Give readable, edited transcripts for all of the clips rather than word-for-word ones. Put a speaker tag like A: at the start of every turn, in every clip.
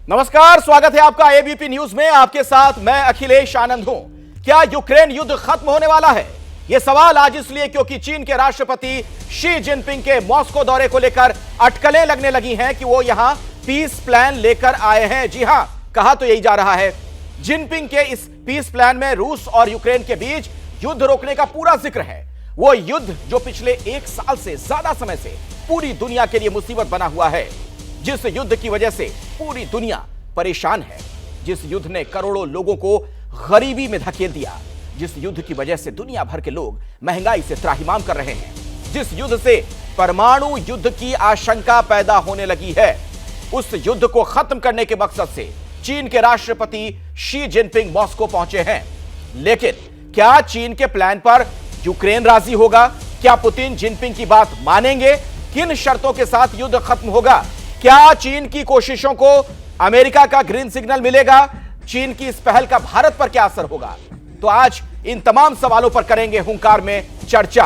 A: नमस्कार, स्वागत है आपका एबीपी न्यूज में। आपके साथ मैं अखिलेश आनंद हूं। क्या यूक्रेन युद्ध खत्म होने वाला है? यह सवाल आज इसलिए क्योंकि चीन के राष्ट्रपति शी जिनपिंग के मॉस्को दौरे को लेकर अटकलें लगने लगी हैं कि वो यहां पीस प्लान लेकर आए हैं। जी हां, कहा तो यही जा रहा है। जिनपिंग के इस पीस प्लान में रूस और यूक्रेन के बीच युद्ध रोकने का पूरा जिक्र है। वो युद्ध जो पिछले 1 साल से ज्यादा समय से पूरी दुनिया के लिए मुसीबत बना हुआ है, जिस युद्ध की वजह से पूरी दुनिया परेशान है, जिस युद्ध ने करोड़ों लोगों को गरीबी में धकेल दिया, जिस युद्ध की वजह से दुनिया भर के लोग महंगाई से त्राहिमाम कर रहे हैं, जिस युद्ध से परमाणु युद्ध की आशंका पैदा होने लगी है, उस युद्ध को खत्म करने के मकसद से चीन के राष्ट्रपति शी जिनपिंग मॉस्को पहुंचे हैं। लेकिन क्या चीन के प्लान पर यूक्रेन राजी होगा? क्या पुतिन जिनपिंग की बात मानेंगे? किन शर्तों के साथ युद्ध खत्म होगा? क्या चीन की कोशिशों को अमेरिका का ग्रीन सिग्नल मिलेगा? चीन की इस पहल का भारत पर क्या असर होगा? तो आज इन तमाम सवालों पर करेंगे हुंकार में चर्चा।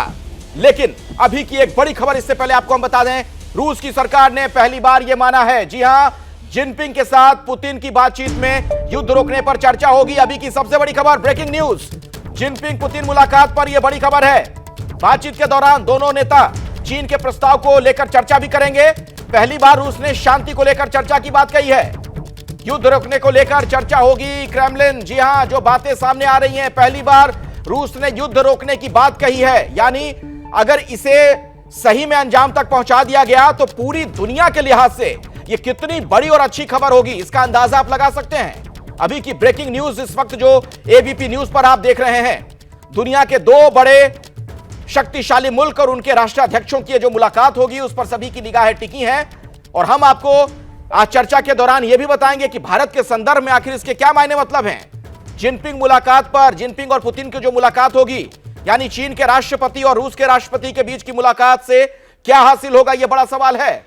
A: लेकिन अभी की एक बड़ी खबर, इससे पहले आपको हम बता दें, रूस की सरकार ने पहली बार यह माना है, जी हां, जिनपिंग के साथ पुतिन की बातचीत में युद्ध रोकने पर चर्चा होगी। अभी की सबसे बड़ी खबर, ब्रेकिंग न्यूज, जिनपिंग पुतिन मुलाकात पर यह बड़ी खबर है। बातचीत के दौरान दोनों नेता चीन के प्रस्ताव को लेकर चर्चा भी करेंगे। पहली बार रूस ने शांति को लेकर चर्चा की बात कही है। युद्ध रोकने को लेकर चर्चा होगी। क्रेमलिन, जी हां, जो बातें सामने आ रही हैं, पहली बार रूस ने युद्ध रोकने की बात कही है। यानी अगर इसे सही में अंजाम तक पहुंचा दिया गया तो पूरी दुनिया के लिहाज से यह कितनी बड़ी और अच्छी खबर होगी, इसका अंदाजा आप लगा सकते हैं। अभी की ब्रेकिंग न्यूज इस वक्त जो एबीपी न्यूज पर आप देख रहे हैं, दुनिया के 2 बड़े शक्तिशाली मुल्क और उनके राष्ट्राध्यक्षों की जो मुलाकात होगी उस पर सभी की निगाहें टिकी हैं। और हम आपको आज चर्चा के दौरान यह भी बताएंगे कि भारत के संदर्भ में आखिर इसके क्या मायने मतलब हैं। जिनपिंग मुलाकात पर, जिनपिंग और पुतिन की जो मुलाकात होगी, यानी चीन के राष्ट्रपति और रूस के राष्ट्रपति के बीच की मुलाकात से क्या हासिल होगा, यह बड़ा सवाल है।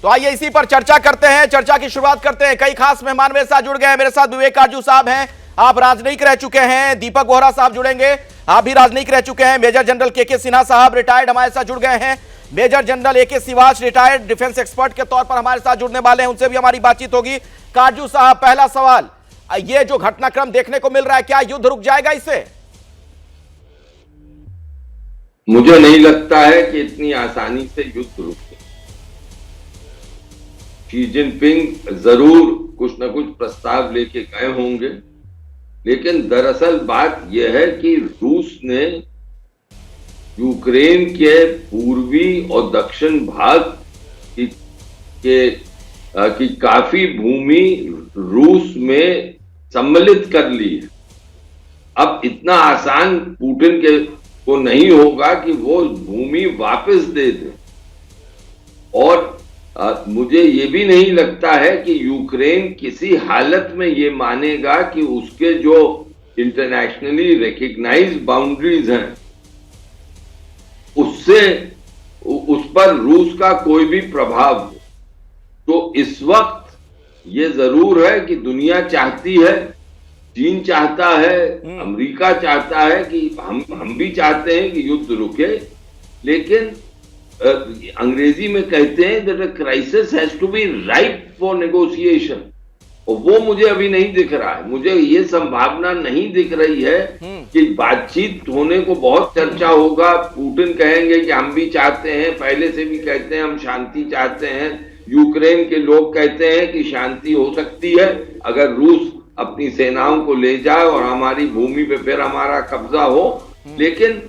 A: तो आइए इसी पर चर्चा करते हैं, चर्चा की शुरुआत करते हैं। कई खास मेहमान मेरे साथ जुड़ गए हैं। मेरे साथ विवेक काजू साहब हैं, आप राजनयिक रह चुके हैं। दीपक बोहरा साहब जुड़ेंगे, आप भी राजनयिक रह चुके हैं। मेजर जनरल के सिन्हा साहब रिटायर्ड हमारे साथ जुड़ गए हैं। मेजर जनरल ए के सिवाच रिटायर्ड डिफेंस एक्सपर्ट के तौर पर हमारे साथ जुड़ने वाले हैं, उनसे भी हमारी बातचीत होगी। काजू साहब, पहला सवाल, ये जो घटनाक्रम देखने को मिल रहा है, क्या युद्ध रुक जाएगा इससे?
B: मुझे नहीं लगता है कि इतनी आसानी से युद्ध रुके। शी जिनपिंग जरूर कुछ न कुछ प्रस्ताव लेके गए होंगे, लेकिन दरअसल बात यह है कि रूस ने यूक्रेन के पूर्वी और दक्षिण भाग की काफी भूमि रूस में सम्मिलित कर ली है। अब इतना आसान पुतिन के को नहीं होगा कि वो भूमि वापस दे दे। और मुझे ये भी नहीं लगता है कि यूक्रेन किसी हालत में ये मानेगा कि उसके जो इंटरनेशनली रिकग्नाइज्ड बाउंड्रीज हैं उससे उस पर रूस का कोई भी प्रभाव हो। तो इस वक्त ये जरूर है कि दुनिया चाहती है, चीन चाहता है, अमेरिका चाहता है कि हम भी चाहते हैं कि युद्ध रुके, लेकिन अंग्रेजी में कहते हैं that a crisis has to be ripe for negotiation, और वो मुझे अभी नहीं दिख रहा है। मुझे ये संभावना नहीं दिख रही है कि बातचीत होने को बहुत चर्चा होगा। पुतिन कहेंगे कि हम भी चाहते हैं, पहले से भी कहते हैं हम शांति चाहते हैं। यूक्रेन के लोग कहते हैं कि शांति हो सकती है अगर रूस अपनी सेनाओं को ले जाए और हमारी भूमि पे फिर हमारा कब्जा हो। लेकिन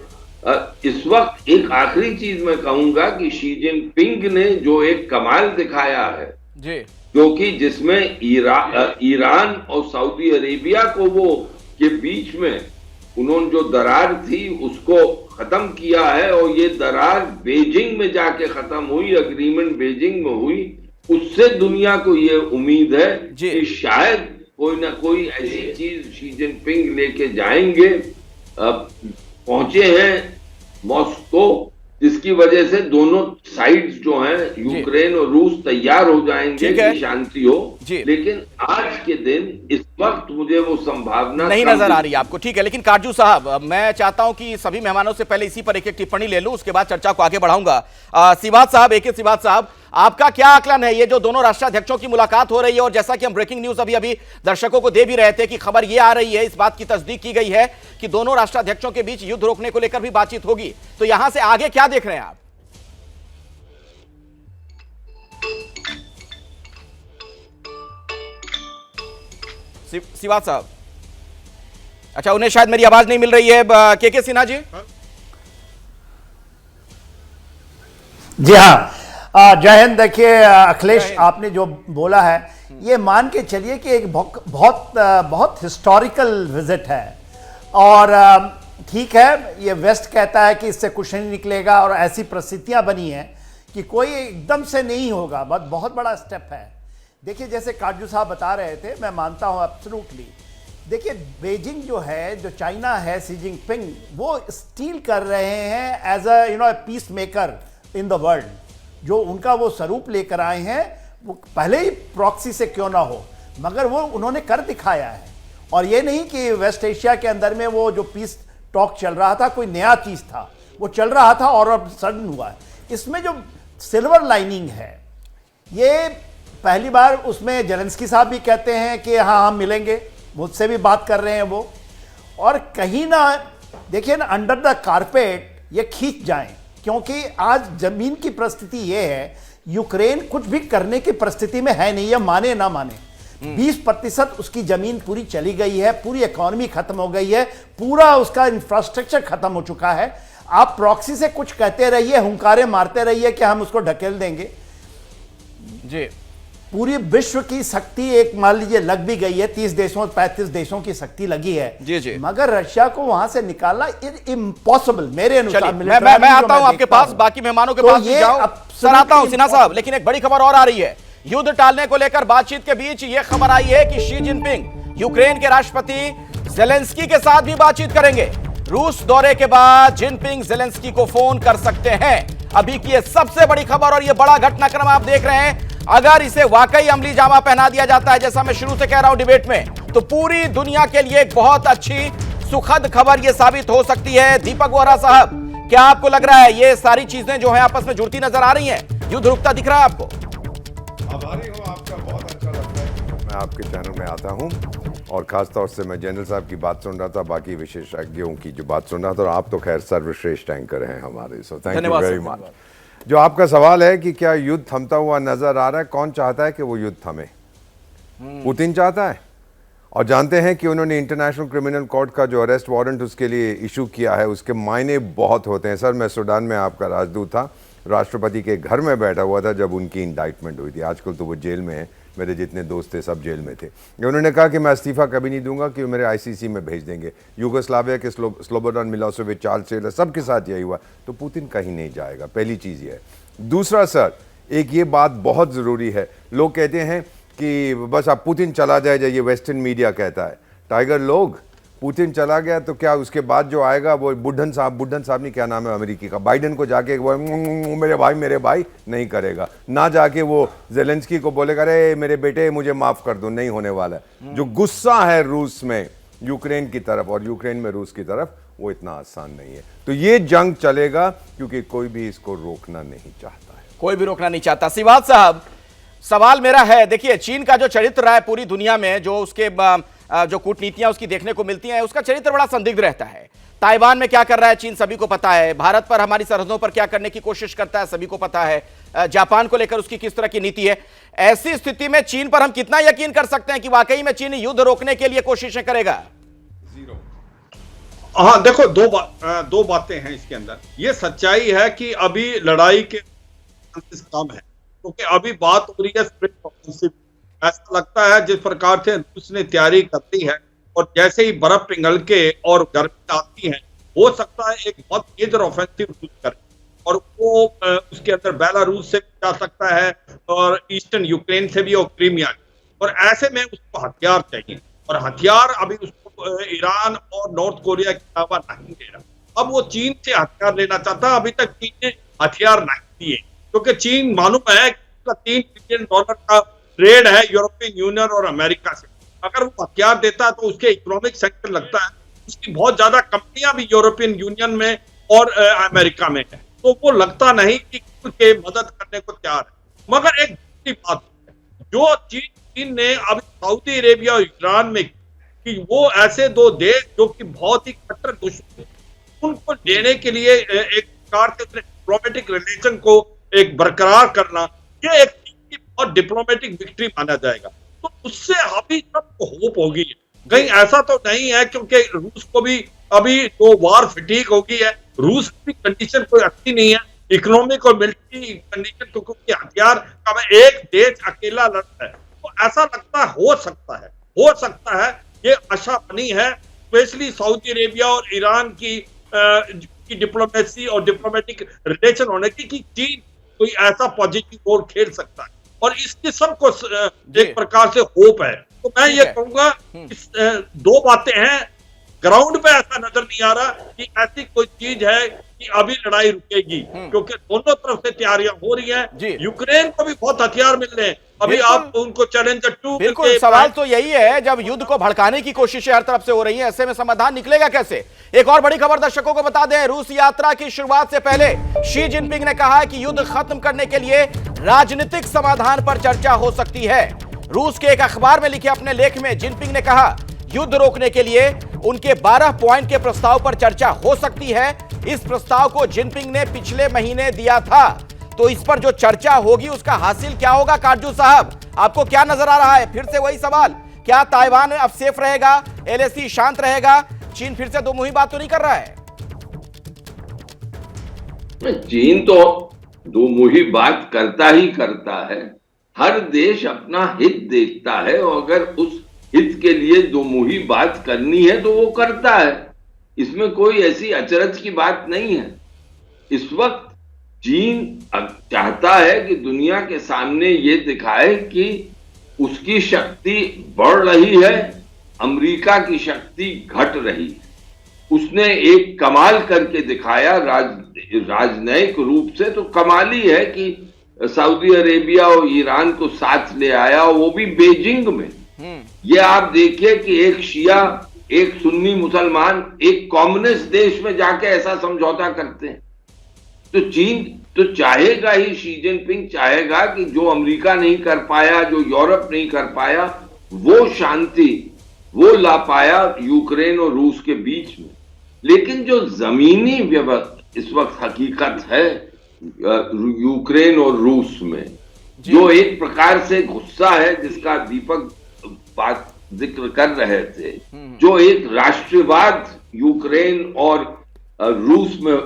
B: इस वक्त एक आखिरी चीज मैं कहूंगा कि शी जिनपिंग ने जो एक कमाल दिखाया है जी, क्योंकि जिसमें ईरान और सऊदी अरेबिया को वो के बीच में उन्होंने जो दरार थी उसको खत्म किया है, और ये दरार बीजिंग में जाके खत्म हुई, अग्रीमेंट बीजिंग में हुई। उससे दुनिया को ये उम्मीद है कि शायद कोई ना कोई ऐसी चीज शी जिनपिंग लेके जाएंगे। पहुंचे हैं मॉस्को जिसकी वजह से दोनों साइड्स जो हैं, यूक्रेन और रूस तैयार हो जाएंगे कि शांति हो। लेकिन आज के दिन इस वक्त मुझे वो संभावना
A: नहीं नजर आ रही है आपको। ठीक है, लेकिन काटजू साहब, मैं चाहता हूं कि सभी मेहमानों से पहले इसी पर एक एक टिप्पणी ले लूं, उसके बाद चर्चा को आगे बढ़ाऊंगा। सिवात साहब, सिवात साहब, आपका क्या आकलन है? ये जो दोनों राष्ट्राध्यक्षों की मुलाकात हो रही है, और जैसा कि हम ब्रेकिंग न्यूज अभी अभी दर्शकों को दे भी रहे थे कि खबर ये आ रही है, इस बात की तस्दीक की गई है कि दोनों राष्ट्राध्यक्षों के बीच युद्ध रोकने को लेकर भी बातचीत होगी, तो यहां से आगे क्या देख रहे हैं आप? सिवात साहब, अच्छा, उन्हें शायद मेरी आवाज नहीं मिल रही है। के सिन्हा जी।
C: जी हाँ, जय हिंद। देखिए अखिलेश, आपने जो बोला है ये मान के चलिए कि एक बहुत हिस्टोरिकल विजिट है, और ठीक है, ये वेस्ट कहता है कि इससे कुछ नहीं निकलेगा, और ऐसी परिस्थितियां बनी हैं कि कोई एकदम से नहीं होगा, बहुत बड़ा स्टेप है। देखिए, जैसे काटजू साहब बता रहे थे, मैं मानता हूं एब्सोल्युटली। देखिए, बेजिंग जो है, जो चाइना है, शी जिनपिंग, वो स्टील कर रहे हैं as a peace maker in the world. जो उनका वो स्वरूप लेकर आए हैं, वो पहले ही प्रॉक्सी से क्यों ना हो, मगर वो उन्होंने कर दिखाया है। और ये नहीं कि वेस्ट एशिया के अंदर में वो जो पीस टॉक चल रहा था कोई नया चीज था, वो चल रहा था और अब सडन हुआ है। इसमें जो सिल्वर लाइनिंग है, ये पहली बार उसमें जेलेंस्की साहब भी कहते हैं कि हाँ हम मिलेंगे, मुझसे भी बात कर रहे हैं वो। और कहीं ना देखिए ना, अंडर द कारपेट ये खींच जाएं, क्योंकि आज जमीन की परिस्थिति ये है, यूक्रेन कुछ भी करने की परिस्थिति में है नहीं, ये माने ना माने। 20% उसकी जमीन पूरी चली गई है, पूरी इकोनॉमी खत्म हो गई है, पूरा उसका इंफ्रास्ट्रक्चर खत्म हो चुका है। आप प्रॉक्सी से कुछ कहते रहिए, हुंकारे मारते रहिए कि हम उसको ढकेल देंगे
A: जी।
C: पूरी विश्व की शक्ति एक मान लीजिए लग भी गई है, 30 देशों 35 देशों की शक्ति लगी है
A: जी जी।
C: मगर रशिया को वहां से निकालना इम्पॉसिबल मेरे अनुसार।
A: मैं आता हूं आपके पास, बाकी मेहमानों के पास भी जाऊं। सर आता हूं सिन्हा साहब, लेकिन एक बड़ी खबर और आ रही है। युद्ध टालने को लेकर बातचीत के बीच यह खबर आई है कि शी जिनपिंग यूक्रेन के राष्ट्रपति जेलेंस्की के साथ भी बातचीत करेंगे। रूस दौरे के बाद जिनपिंग जेलेंस्की को फोन कर सकते हैं। अभी की यह सबसे बड़ी खबर और यह बड़ा घटनाक्रम आप देख रहे हैं। अगर इसे वाकई अमली जामा पहना दिया जाता है, जैसा मैं शुरू से कह रहा हूं डिबेट में, तो पूरी दुनिया के लिए एक बहुत अच्छी सुखद खबर यह साबित हो सकती है। दीपक वोरा साहब, क्या आपको लग रहा है ये सारी चीजें जो है आपस में जुड़ती नजर आ रही हैं? युद्ध रुकता दिख रहा है आपको?
D: आभारी हूं, आपका बहुत अच्छा लगता है मैं आपके चैनल में आता हूं, और खासतौर से मैं जनरल साहब की बात सुन रहा था, बाकी विशेषज्ञों की जो बात सुन रहा था, और आप तो खैर सर्वश्रेष्ठ एंकर हैं हमारे, so thank you very much. जो आपका सवाल है कि क्या युद्ध थमता हुआ नजर आ रहा है, कौन चाहता है कि वो युद्ध थमे? पुतिन चाहता है, और जानते हैं कि उन्होंने इंटरनेशनल क्रिमिनल कोर्ट का जो अरेस्ट वारंट उसके लिए इशू किया है, उसके मायने बहुत होते हैं। सर, मैं सूडान में आपका राजदूत था, राष्ट्रपति के घर में बैठा हुआ था जब उनकी इंडाइटमेंट हुई थी। आजकल तो वो जेल में है, मेरे जितने दोस्त थे सब जेल में थे। उन्होंने कहा कि मैं इस्तीफा कभी नहीं दूंगा, कि मेरे आईसीसी में भेज देंगे। यूगोस्लाविया के स्लोबोडान मिलोसेविच, चार्ल्स टेलर, सबके साथ यही हुआ। तो पुतिन कहीं नहीं जाएगा, पहली चीज़ ये है। दूसरा सर, एक ये बात बहुत ज़रूरी है, लोग कहते हैं कि बस अब पुतिन चला जाए, ये वेस्टर्न मीडिया कहता है। टाइगर लोग, पुतिन चला गया तो क्या उसके बाद जो आएगा वो बुढ़न साहब नहीं, क्या नाम है अमेरिकी का, बाइडन को जाके वो मेरे भाई नहीं करेगा, ना जाके वो जेलेंस्की को बोलेगा अरे मेरे बेटे मुझे माफ कर दो, नहीं होने वाला है। जो गुस्सा है रूस में यूक्रेन की तरफ और यूक्रेन में रूस की तरफ, वो इतना आसान नहीं है। तो ये जंग चलेगा, क्योंकि कोई भी इसको रोकना नहीं चाहता है,
A: कोई भी रोकना नहीं चाहता। सिवात साहब, सवाल मेरा है, देखिए चीन का जो चरित्र रहा है पूरी दुनिया में, जो उसके जो कूटनीतियां उसकी देखने को मिलती हैं, उसका चरित्र बड़ा संदिग्ध रहता है। ताइवान में क्या कर रहा है चीन सभी को पता है, भारत पर हमारी सरहदों पर क्या करने की कोशिश करता है सभी को पता है, जापान को लेकर उसकी किस तरह की नीति है। ऐसी स्थिति में चीन पर हम कितना यकीन कर सकते हैं कि वाकई में चीन युद्ध रोकने के लिए कोशिक्शें करेगा?
E: हाँ, देखो दो बातें हैं इसके अंदर। ये सच्चाई है कि अभी लड़ाई के कम है, क्योंकि अभी बात हो रही है स्प्रिंग ऑफेंसिव। ऐसा लगता है जिस प्रकार से रूस ने तैयारी कर ली है, और जैसे ही बर्फ पिघल के और गर्मी आती है, हो सकता है एक बहुत मेजर ऑफेंसिव रूस करे, और वो उसके अंदर बेलारूस से भी जा सकता है, और ईस्टर्न यूक्रेन से भी, और क्रीमिया। और ऐसे में उसको हथियार चाहिए, और हथियार अभी उसको ईरान और नॉर्थ कोरिया के अलावा नहीं दे रहा। अब वो चीन से हथियार लेना चाहता है। अभी तक चीन ने हथियार नहीं दिए, क्योंकि चीन मालूम है कि $3 बिलियन का ट्रेड है यूरोपियन यूनियन और अमेरिका से। अगर वो हथियार देता है तो उसके इकोनॉमिक सेक्टर लगता है, उसकी बहुत ज्यादा कंपनियां भी यूरोपियन यूनियन में और अमेरिका में है, तो वो लगता नहीं कि उनके मदद करने को तैयार है। मगर एक दूसरी बात है, जो चीन ने अभी सऊदी अरेबिया और ईरान में कि वो ऐसे दो देश जो कि बहुत ही कट्टर दुश्मन, उनको लेने के लिए एक प्रकार से डिप्लोमेटिक रिलेशन को एक बरकरार करना, ये एक बहुत डिप्लोमेटिक विक्ट्री माना जाएगा। तो उससे अभी सबको होप होगी, कहीं ऐसा तो नहीं है, क्योंकि रूस को भी अभी तो वार फटीग हो गई है। रूस की कंडीशन कोई अच्छी नहीं है, इकोनॉमिक और मिलिट्री कंडीशन, क्योंकि हथियार का एक देश अकेला लड़ता है। तो ऐसा लगता है हो सकता है ये आशा बनी है, स्पेशली सऊदी अरेबिया और ईरान की डिप्लोमेसी और डिप्लोमेटिक रिलेशन होने की, कि चीन कोई ऐसा पॉजिटिव रोल खेल सकता है, और इसके सबको एक प्रकार से होप है। तो मैं ये कहूंगा, दो बातें हैं, ग्राउंड पे ऐसा नजर नहीं आ रहा कि ऐसी कोई चीज है कि अभी लड़ाई रुकेगी, क्योंकि दोनों तरफ से तैयारियां हो रही हैं। यूक्रेन को भी बहुत हथियार मिल रहे हैं, अभी आप उनको चैलेंजर 2।
A: बिल्कुल, सवाल तो यही है, जब युद्ध को भड़काने की कोशिशें हर तरफ से हो रही है, ऐसे में समाधान निकलेगा कैसे? एक और बड़ी खबर दर्शकों को बता दें, रूस यात्रा की शुरुआत से पहले शी जिनपिंग ने कहा है कि युद्ध खत्म करने के लिए राजनीतिक समाधान पर चर्चा हो सकती है। रूस के एक अखबार में लिखे अपने लेख में जिनपिंग ने कहा, युद्ध रोकने के लिए उनके 12 पॉइंट के प्रस्ताव पर चर्चा हो सकती है। इस प्रस्ताव को जिनपिंग ने पिछले महीने दिया था, तो इस पर जो चर्चा होगी उसका हासिल क्या होगा? काटजू साहब, आपको क्या नजर आ रहा है? फिर से वही सवाल, क्या ताइवान अब सेफ रहेगा, एलएसी शांत रहेगा, चीन फिर से दो मुही बात तो नहीं कर रहा है?
B: चीन तो दो मुही बात करता ही करता है। हर देश अपना हित देखता है, और अगर उस हित के लिए दो मुही बात करनी है तो वो करता है। इसमें कोई ऐसी अचरज की बात नहीं है। इस वक्त चीन चाहता है कि दुनिया के सामने ये दिखाए कि उसकी शक्ति बढ़ रही है, अमेरिका की शक्ति घट रही है। उसने एक कमाल करके दिखाया, राजनयिक रूप से तो कमाल ही है कि सऊदी अरेबिया और ईरान को साथ ले आया, वो भी बीजिंग में। ये आप देखिए कि एक शिया, एक सुन्नी मुसलमान, एक कम्युनिस्ट देश में जाके ऐसा समझौता करते हैं। तो चीन तो चाहेगा ही, शी जिनपिंग चाहेगा कि जो अमेरिका नहीं कर पाया, जो यूरोप नहीं कर पाया, वो शांति वो ला पाया यूक्रेन और रूस के बीच में। लेकिन जो जमीनी इस वक्त हकीकत है यूक्रेन और रूस में, जो एक प्रकार से गुस्सा है, जिसका दीपक बात जिक्र कर रहे थे, जो एक राष्ट्रवाद यूक्रेन और रूस में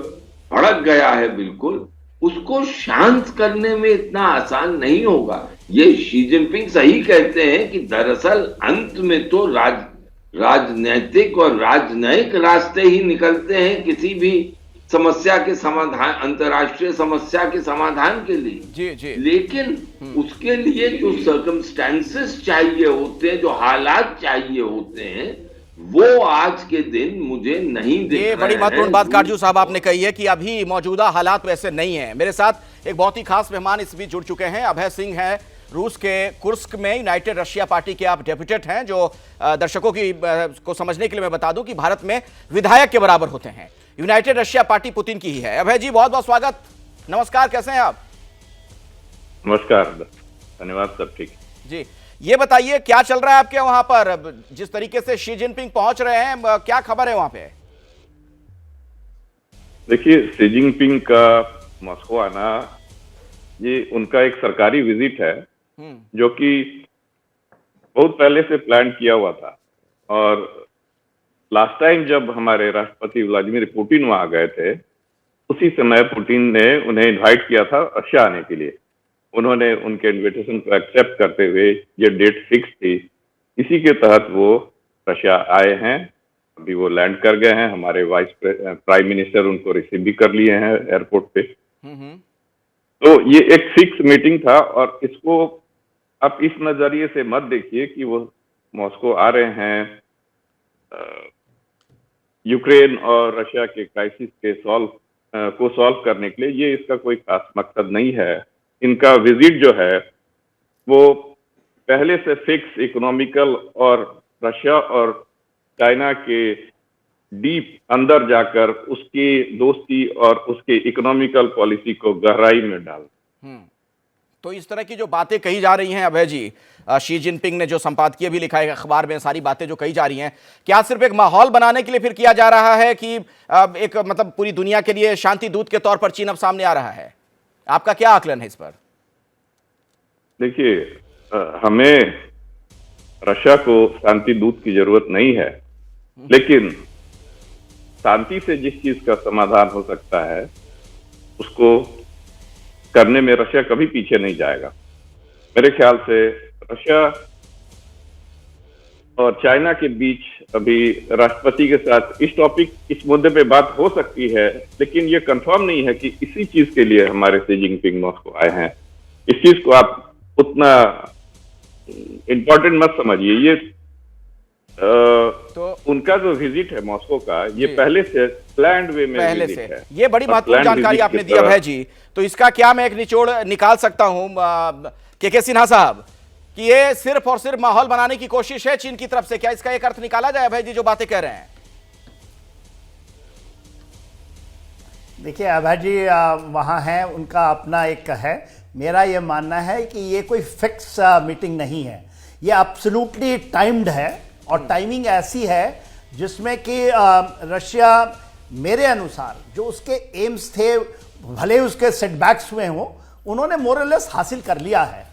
B: भड़क गया है, बिल्कुल उसको शांत करने में इतना आसान नहीं होगा। ये शी जिनपिंग सही कहते हैं कि दरअसल अंत में तो राजनैतिक और राजनयिक रास्ते ही निकलते हैं किसी भी समस्या के समाधान, अंतर्राष्ट्रीय समस्या के समाधान के लिए। जी। लेकिन उसके लिए जो सर्कमस्टेंसेस चाहिए होते हैं, जो हालात चाहिए होते हैं, वो आज के दिन मुझे नहीं दिख रहे हैं।
A: ये बड़ी महत्वपूर्ण बात काटजू साहब आपने कही है कि अभी मौजूदा हालात वैसे नहीं है। मेरे साथ एक बहुत ही खास मेहमान इस बीच जुड़ चुके हैं, अभय सिंह हैं, रूस के कुर्स्क में यूनाइटेड रशिया पार्टी के आप डेप्यूटेट हैं, जो दर्शकों को समझने के लिए मैं बता दूं कि भारत में विधायक के बराबर होते हैं। यूनाइटेड रशिया पार्टी पुतिन की ही है। अभय जी, बहुत बहुत स्वागत, नमस्कार, कैसे हैं आप?
F: नमस्कार, धन्यवाद, सब ठीक
A: जी। ये बताइए क्या चल रहा है आपके वहां पर, जिस तरीके से शी जिनपिंग पहुंच रहे हैं, क्या खबर है वहां पे?
F: देखिए, शी जिनपिंग का मॉस्को आना, ये उनका एक सरकारी विजिट है जो कि बहुत पहले से प्लान किया हुआ था। और लास्ट टाइम जब हमारे राष्ट्रपति व्लादिमीर पुतिन वहां गए थे, उसी समय पुतिन ने उन्हें इनवाइट किया था रशिया आने के लिए। उन्होंने उनके इनविटेशन को एक्सेप्ट करते हुए ये डेट फिक्स थी, इसी के तहत वो रशिया आए हैं। अभी वो लैंड कर गए हैं, हमारे प्राइम मिनिस्टर उनको रिसीव भी कर लिए हैं एयरपोर्ट पे। तो ये एक फिक्स मीटिंग था, और इसको आप इस नजरिए से मत देखिए कि वो मॉस्को आ रहे हैं यूक्रेन और रशिया के क्राइसिस के सॉल्व करने के लिए ये इसका कोई खास मकसद नहीं है। इनका विजिट जो है वो पहले से फिक्स इकोनॉमिकल और रशिया और चाइना के डीप अंदर जाकर उसकी दोस्ती और उसके इकोनॉमिकल पॉलिसी को गहराई में डाल।
A: तो इस तरह की जो बातें कही जा रही हैं अभय जी, शी जिनपिंग ने जो संपादकीय भी लिखा है अखबार में, सारी बातें जो कही जा रही हैं, क्या सिर्फ एक माहौल बनाने के लिए फिर किया जा रहा है कि एक मतलब पूरी दुनिया के लिए शांति दूत के तौर पर चीन अब सामने आ रहा है? आपका क्या आकलन है इस पर?
F: देखिए, हमें रशिया को शांति दूत की जरूरत नहीं है, लेकिन शांति से जिस चीज का समाधान हो सकता है उसको करने में रशिया कभी पीछे नहीं जाएगा। मेरे ख्याल से रशिया और चाइना के बीच अभी राष्ट्रपति के साथ इस मुद्दे पे बात हो सकती है, लेकिन ये कंफर्म नहीं है कि इसी चीज के लिए हमारे शी जिनपिंग मॉस्को आए हैं। इस चीज को आप उतना इम्पोर्टेंट मत समझिए। ये तो उनका जो विजिट है मॉस्को का, ये पहले से प्लान्ड वे में
A: पहले
F: विजिट
A: से
F: है।
A: ये बड़ी महत्वपूर्ण जानकारी आपने दी अभय जी। तो इसका क्या मैं एक निचोड़ निकाल सकता हूं के सिन्हा साहब कि ये सिर्फ और सिर्फ माहौल बनाने की कोशिश है चीन की तरफ से? क्या इसका एक अर्थ निकाला जाए अभय जी जो बातें कह रहे हैं?
C: देखिए अभय जी वहाँ हैं, उनका अपना एक है। मेरा ये मानना है कि ये कोई फिक्स मीटिंग नहीं है, ये एब्सोल्युटली टाइम्ड है और टाइमिंग ऐसी है जिसमें कि रशिया मेरे अनुसार जो उसके एम्स थे, भले उसके सेटबैक्स हुए हों, उन्होंने मोरलेस हासिल कर लिया है।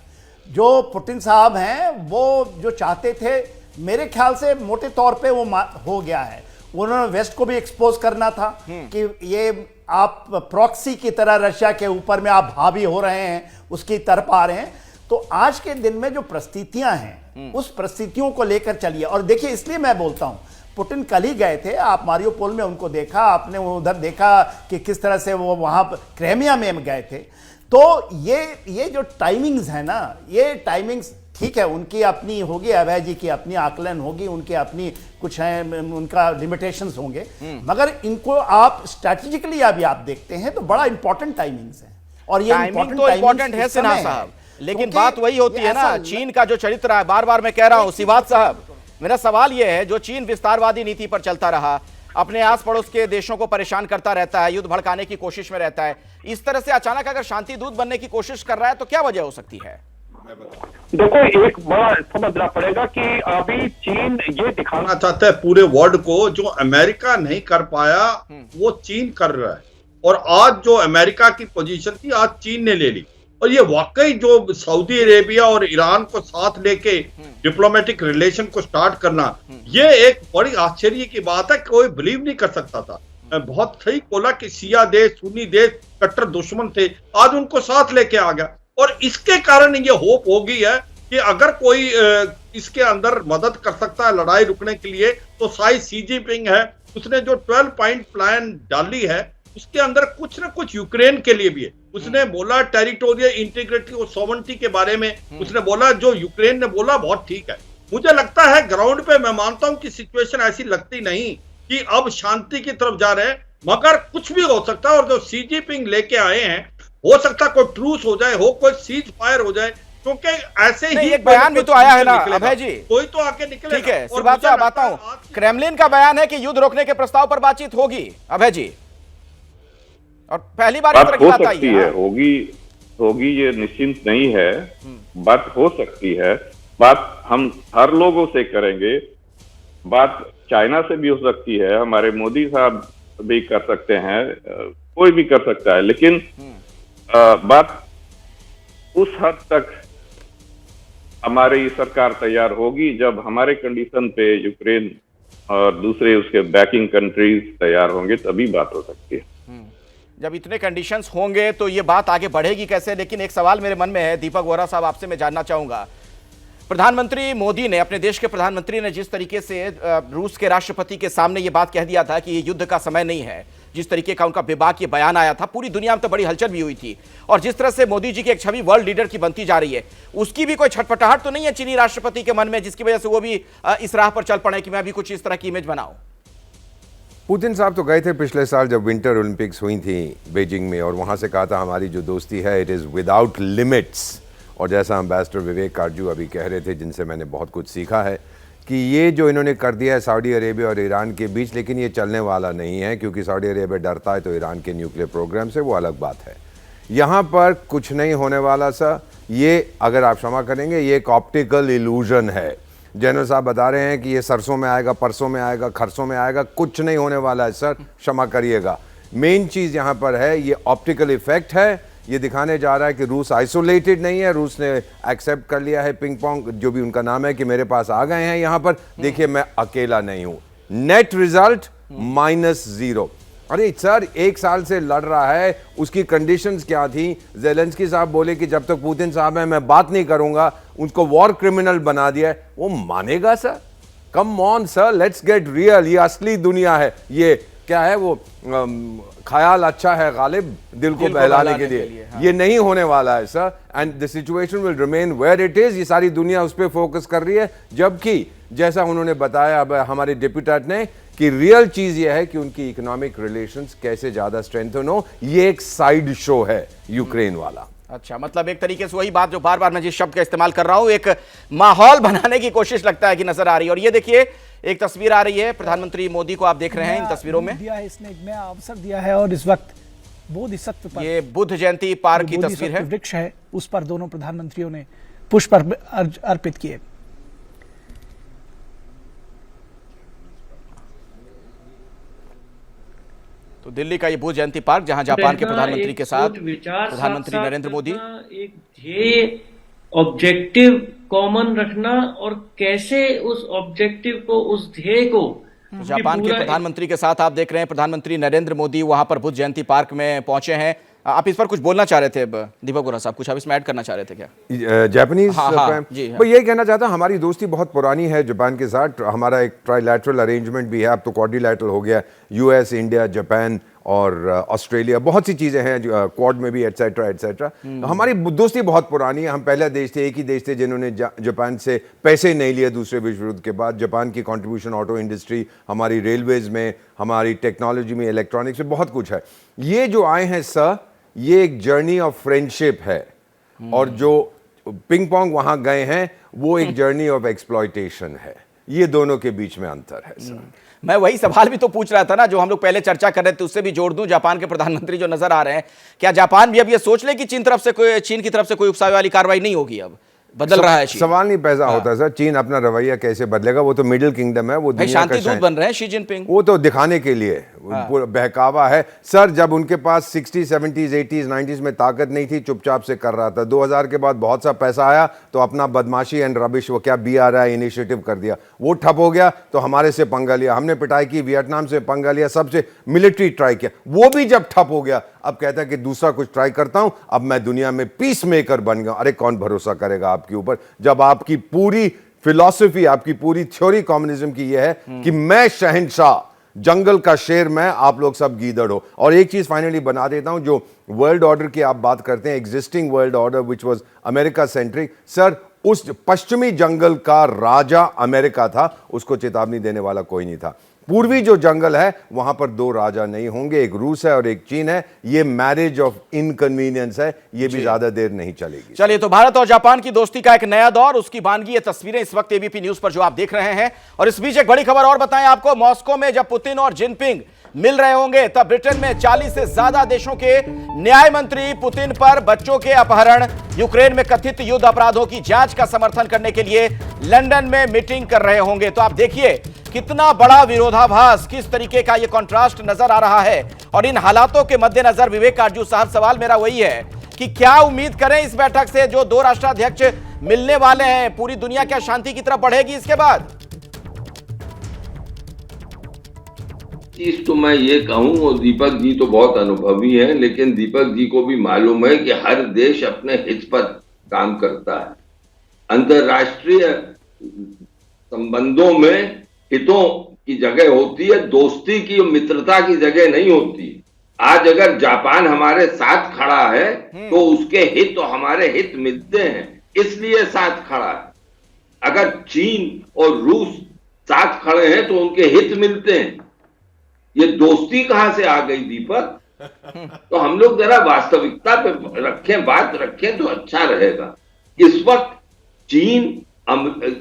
C: जो पुतिन साहब हैं वो जो चाहते थे मेरे ख्याल से मोटे तौर पे वो हो गया है। उन्होंने वेस्ट को भी एक्सपोज करना था कि ये आप प्रॉक्सी की तरह रशिया के ऊपर में आप हावी हो रहे हैं, उसकी तरफ आ रहे हैं। तो आज के दिन में जो परिस्थितियां हैं उस परिस्थितियों को लेकर चलिए। और देखिए, इसलिए मैं बोलता हूं, पुतिन कल ही गए थे, आप मारियोपोल में उनको देखा, आपने उधर देखा कि किस तरह से वो वहां क्रेमिया में गए थे। तो ये जो टाइमिंग्स है ना, ये टाइमिंग्स ठीक है, उनकी अपनी होगी, अभय जी की अपनी आकलन होगी, उनकी अपनी कुछ है, उनका लिमिटेशंस होंगे, मगर इनको आप स्ट्रेटेजिकली अभी आप देखते हैं तो बड़ा इंपॉर्टेंट टाइमिंग्स है। और ये
A: इंपॉर्टेंट है सिन्हा साहब, लेकिन बात वही होती है ना, चीन का जो चरित्र है, बार बार मैं कह रहा हूं सिवात साहब, मेरा सवाल यह है, जो चीन विस्तारवादी नीति पर चलता रहा, अपने आस पड़ोस के देशों को परेशान करता रहता है, युद्ध भड़काने की कोशिश में रहता है, इस तरह से अचानक अगर शांति दूत बनने की कोशिश कर रहा है तो क्या वजह हो सकती है?
G: देखो, एक बड़ा समझना पड़ेगा कि अभी चीन ये दिखाना
E: चाहता है पूरे वर्ल्ड को, जो अमेरिका नहीं कर पाया वो चीन कर रहा है। और आज जो अमेरिका की पोजीशन थी आज चीन ने ले ली। और ये वाकई जो सऊदी अरेबिया और ईरान को साथ लेके डिप्लोमेटिक रिलेशन को स्टार्ट करना, ये एक बड़ी आश्चर्य की बात है, कोई बिलीव नहीं कर सकता था। बहुत सही बोला कि शिया देश, सुन्नी देश कट्टर दुश्मन थे, आज उनको साथ लेके आ गया। और इसके कारण ये होप हो गई है कि अगर कोई इसके अंदर मदद कर सकता है लड़ाई रुकने के लिए तो शायद शी जिनपिंग है। उसने जो 12 पॉइंट प्लान डाली है उसके अंदर कुछ ना कुछ यूक्रेन के लिए भी है। उसने बोला टेरिटोरियल इंटीग्रिटी और सॉवरेनिटी के बारे में, उसने बोला, जो यूक्रेन ने बोला बहुत ठीक है। मुझे लगता है ग्राउंड पे मैं मानता हूं कि सिचुएशन ऐसी लगती नहीं कि अब शांति की तरफ जा रहे हैं, मगर कुछ भी हो सकता है। और जो शी जिनपिंग लेके आए हैं, हो सकता है कोई ट्रूस हो जाए, कोई सीज फायर हो जाए, क्योंकि ऐसे ही
A: एक बयान भी तो आया है ना अभय जी,
E: कोई तो आके निकलेगा।
A: ठीक है, बात से आता हूं, क्रेमलिन का बयान है कि युद्ध रोकने के प्रस्ताव पर बातचीत होगी अभय जी, और पहली बार
F: बात हो सकती है, होगी ये निश्चिंत नहीं है, बात हो सकती है। बात हम हर लोगों से करेंगे, बात चाइना से भी हो सकती है, हमारे मोदी साहब भी कर सकते हैं, कोई भी कर सकता है, लेकिन बात उस हद तक हमारी सरकार तैयार होगी जब हमारे कंडीशन पे यूक्रेन और दूसरे उसके बैकिंग कंट्रीज तैयार होंगे, तभी बात हो सकती है।
A: जब इतने कंडीशंस होंगे तो ये बात आगे बढ़ेगी कैसे? लेकिन एक सवाल मेरे मन में है, दीपक वोरा साहब, आपसे मैं जानना चाहूंगा, प्रधानमंत्री मोदी ने, अपने देश के प्रधानमंत्री ने जिस तरीके से रूस के राष्ट्रपति के सामने ये बात कह दिया था कि ये युद्ध का समय नहीं है, जिस तरीके का उनका बेबाक ये बयान आया था, पूरी दुनिया में तो बड़ी हलचल भी हुई थी। और जिस तरह से मोदी जी की एक छवि वर्ल्ड लीडर की बनती जा रही है, उसकी भी कोई छटपटाहट तो नहीं है चीनी राष्ट्रपति के मन में, जिसकी वजह से वो भी इस राह पर चल पड़े कि मैं भी कुछ इस तरह की इमेज बनाऊं?
D: पुतिन साहब तो गए थे पिछले साल जब विंटर ओलंपिक्स हुई थी बीजिंग में, और वहाँ से कहा था हमारी जो दोस्ती है इट इज़ विदाउट लिमिट्स। और जैसा एम्बेसडर विवेक काटजू अभी कह रहे थे, जिनसे मैंने बहुत कुछ सीखा है, कि ये जो इन्होंने कर दिया है सऊदी अरेबिया और ईरान के बीच, लेकिन ये चलने वाला नहीं है, क्योंकि सऊदी अरेबिया डरता है तो ईरान के न्यूक्लियर प्रोग्राम से, वो अलग बात है। यहाँ पर कुछ नहीं होने वाला सर, ये अगर आप क्षमा करेंगे ये एक ऑप्टिकल इल्यूजन है। जनरल साहब बता रहे हैं कि ये सरसों में आएगा, परसों में आएगा, खरसों में आएगा, कुछ नहीं होने वाला है सर, क्षमा करिएगा। मेन चीज़ यहाँ पर है ये ऑप्टिकल इफेक्ट है, ये दिखाने जा रहा है कि रूस आइसोलेटेड नहीं है, रूस ने एक्सेप्ट कर लिया है पिंग पोंग जो भी उनका नाम है कि मेरे पास आ गए हैं यहाँ पर, देखिए मैं अकेला नहीं हूँ। Net result -0। अरे सर 1 साल से लड़ रहा है, उसकी कंडीशंस क्या थी? ज़ेलेंस्की साहब बोले कि जब तक पुतिन साहब है मैं बात नहीं करूंगा, उनको वॉर क्रिमिनल बना दिया है। वो मानेगा sir? Come on sir, let's get real. ये असली दुनिया है, ये क्या है वो ख्याल अच्छा है गालिब दिल को बहलाने के लिए, हाँ। ये नहीं होने वाला है sir, and the situation will remain where it is. ये सारी दुनिया उस पर फोकस कर रही है, जबकि जैसा उन्होंने बताया अब हमारे डिप्यूटेट ने कि रियल चीज ये है कि उनकी इकोनॉमिक रिलेशंस कैसे ज्यादा स्ट्रेंथन हो। ये एक साइड शो है यूक्रेन वाला।
A: अच्छा, मतलब एक तरीके से वही बात जो बार बार मैं जिस शब्द का इस्तेमाल कर रहा हूं, एक माहौल बनाने की कोशिश लगता है कि नजर आ रही है। और ये देखिए एक तस्वीर आ रही है, प्रधानमंत्री मोदी को आप देख रहे हैं इन तस्वीरों में,
H: दिया है इसने एक नया अवसर दिया है। और इस वक्त बोधिसत्व पर,
A: ये बुद्ध जयंती पार्क की तस्वीर है,
H: वृक्ष है, उस पर दोनों प्रधानमंत्रियों ने पुष्प अर्पित किए।
A: तो दिल्ली का ये बुद्ध जयंती पार्क, जहां जापान के प्रधानमंत्री के साथ प्रधानमंत्री नरेंद्र मोदी,
I: एक ध्येय ऑब्जेक्टिव कॉमन रखना और कैसे उस ऑब्जेक्टिव को, उस ध्येय को
A: जापान के प्रधानमंत्री के साथ आप देख रहे हैं प्रधानमंत्री नरेंद्र मोदी वहां पर बुद्ध जयंती पार्क में पहुंचे हैं। आप इस पर कुछ बोलना चाह रहे थे दीपक बोरा साहब, कुछ आप इसमें ऐड करना चाह रहे थे क्या?
D: जापानीज
A: जी
D: मैं यही कहना चाहता हूँ, हमारी दोस्ती बहुत पुरानी है जापान के साथ। हमारा एक ट्राइलैटरल अरेंजमेंट भी है, अब तो क्वाड्रिलैटरल हो गया, यूएस, इंडिया, जापान और ऑस्ट्रेलिया, बहुत सी चीज़ें हैं क्वाड में भी, एटसेट्रा एटसेट्रा। हमारी दोस्ती बहुत पुरानी है। हम पहला देश थे, एक ही देश थे जिन्होंने जापान से पैसे नहीं लिए दूसरे विश्व युद्ध के बाद। जापान की कंट्रीब्यूशन ऑटो इंडस्ट्री, हमारी रेलवेज में, हमारी टेक्नोलॉजी में, इलेक्ट्रॉनिक्स में बहुत कुछ है। ये जो आए हैं सर, ये एक जर्नी ऑफ फ्रेंडशिप है, और जो पिंग पोंग वहाँ गए हैं वो एक जर्नी ऑफ एक्सप्लॉयटेशन है। ये दोनों के बीच में अंतर है सर।
A: मैं वही सवाल भी तो पूछ रहा था ना, जो हम लोग पहले चर्चा कर रहे थे, उससे भी जोड़ दूं। जापान के प्रधानमंत्री जो नजर आ रहे हैं, क्या जापान भी अब ये सोच ले कि चीन की तरफ से कोई उकसावे वाली कार्रवाई नहीं होगी? अब बदल रहा है चीन।
D: सवाल नहीं पैदा होता सर, चीन अपना रवैया कैसे बदलेगा? वो तो मिडिल किंगडम है, वो
A: शांति दूत बन रहे हैं शी जिनपिंग,
D: वो तो दिखाने के लिए बहकावा है सर। जब उनके पास 60s, 70s, 80s, 90s में ताकत नहीं थी, चुपचाप से कर रहा था। 2000 के बाद बहुत सा पैसा आया तो अपना बदमाशी एंड रबिश, वो क्या BRI इनिशिएटिव कर दिया, वो ठप हो गया तो हमारे से पंगा लिया, हमने पिटाई की, वियतनाम से पंगा लिया, सबसे मिलिट्री ट्राई किया, वो भी जब ठप हो गया अब कहता है कि दूसरा कुछ ट्राई करता हूं, अब मैं दुनिया में पीस मेकर बन गया। अरे कौन भरोसा करेगा आपके ऊपर, जब आपकी पूरी फिलॉसफी, आपकी पूरी थ्योरी कम्युनिज्म की यह है कि मैं शहंशाह, जंगल का शेर मैं, आप लोग सब गीदड़ हो। और एक चीज फाइनली बना देता हूं, जो वर्ल्ड ऑर्डर की आप बात करते हैं, existing world order which was America centric, sir उस पश्चिमी जंगल का राजा अमेरिका था, उसको चेतावनी देने वाला कोई नहीं था। पूर्वी जो जंगल है वहां पर 2 राजा नहीं होंगे, एक रूस है और एक चीन है। ये मैरिज ऑफ इनकन्वीनियंस है, ये भी ज्यादा देर नहीं चलेगी।
A: चलिए, तो भारत और जापान की दोस्ती का एक नया दौर, उसकी बानगी ये तस्वीरें इस वक्त एबीपी न्यूज पर जो आप देख रहे हैं। और इस बीच एक बड़ी खबर और बताएं आपको, मॉस्को में जब पुतिन और जिनपिंग मिल रहे होंगे तब ब्रिटेन में 40 से ज्यादा देशों के न्याय मंत्री पुतिन पर बच्चों के अपहरण, यूक्रेन में कथित युद्ध अपराधों की जांच का समर्थन करने के लिए लंदन में मीटिंग कर रहे होंगे। तो आप देखिए कितना बड़ा विरोधाभास, किस तरीके का यह कंट्रास्ट नजर आ रहा है। और इन हालातों के मद्देनजर विवेक काटजू साहब, सवाल मेरा वही है कि क्या उम्मीद करें इस बैठक से, जो 2 राष्ट्राध्यक्ष मिलने वाले हैं, पूरी दुनिया क्या शांति की तरफ बढ़ेगी इसके बाद?
B: चीज तो मैं ये कहूं, और दीपक जी तो बहुत अनुभवी हैं, लेकिन दीपक जी को भी मालूम है कि हर देश अपने हित पर काम करता है। अंतरराष्ट्रीय संबंधों में हितों की जगह होती है, दोस्ती की, मित्रता की जगह नहीं होती। आज अगर जापान हमारे साथ खड़ा है तो उसके हित और हमारे हित मिलते हैं, इसलिए साथ खड़ा है। अगर चीन और रूस साथ खड़े हैं तो उनके हित मिलते हैं। ये दोस्ती कहां से आ गई दीपक? तो हम लोग जरा वास्तविकता पे रखें, बात रखें तो अच्छा रहेगा। इस वक्त चीन,